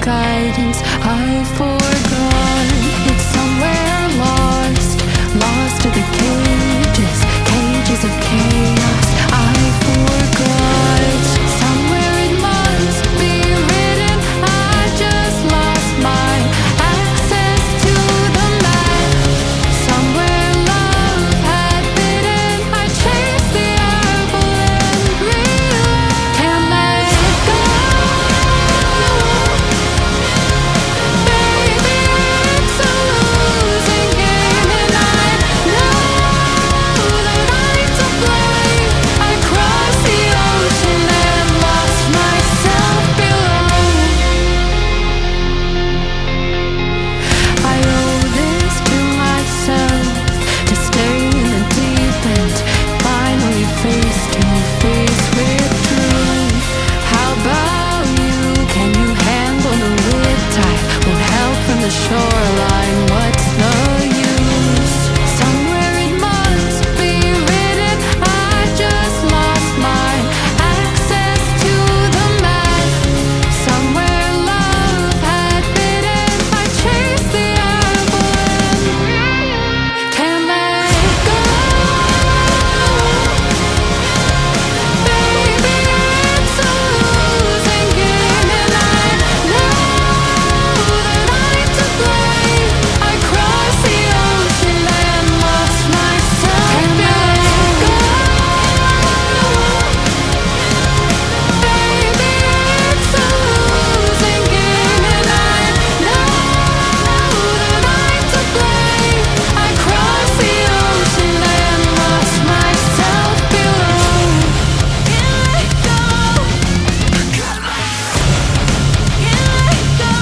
guidance I forgot. It's somewhere lost, lost to the cages, cages of chaos I forgot. Somewhere it must be written, I just lost my access to the map. Somewhere love had bitten, I chased the apple and realized can't let go. Baby, it's a losing game, and I know that I'm to blame. I crossed the ocean and lost myself below. I owe this to myself, to stay in the deep end, finally face to face with truth. How about you? Can you handle the riptide? Won't help from the shoreline, what's the use? Somewhere it must be written, I just lost my access to the map. Somewhere love had bitten, I chased the apple and can't let go. Baby, it's a losing game, and I know that I'm to blame. I crossed the ocean and lost myself. Can't let go. Baby, it's a losing game, and I know that I'm to blame. I crossed the ocean and lost myself below. Can't let go. Can't let go.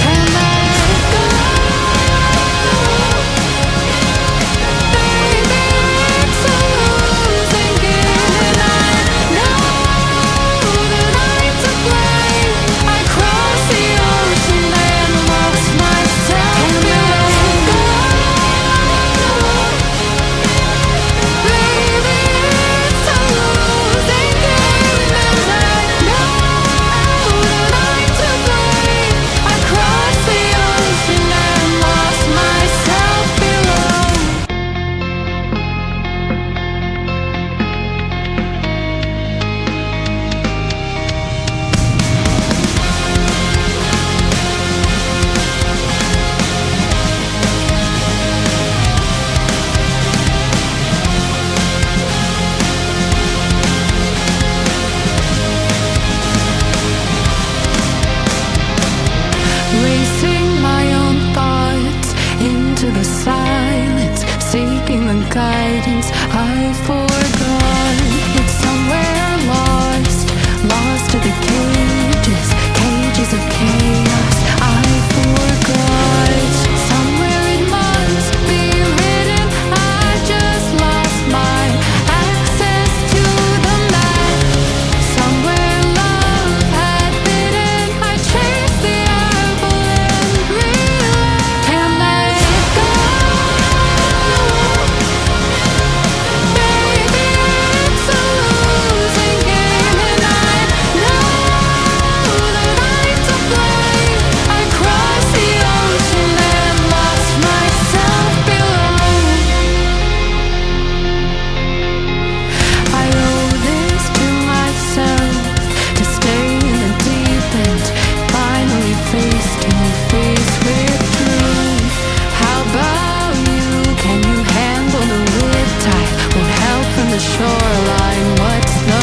Can't let go. Baby, it's a losing game, and I know that I'm to blame. I crossed the ocean and lost myself. Can't let go. Baby, it's a losing game, and I know that I'm to blame. I crossed the ocean and lost myself below. Racing my own thoughts into the silence, seeking the guidance I forgot. It's somewhere lost, lost to the cages, cages of chaos I forgot. Somewhere it must be written, I just lost my access to the map. Somewhere love had bitten, I chased the apple and realized can't let go. Baby, it's a losing game, and I know that I'm to blame. I crossed the ocean and lost myself below. I owe this to myself, to stay in the deep end, finally face to face with truth. How about you? Can you handle the riptide? Won't help from the shoreline, what's the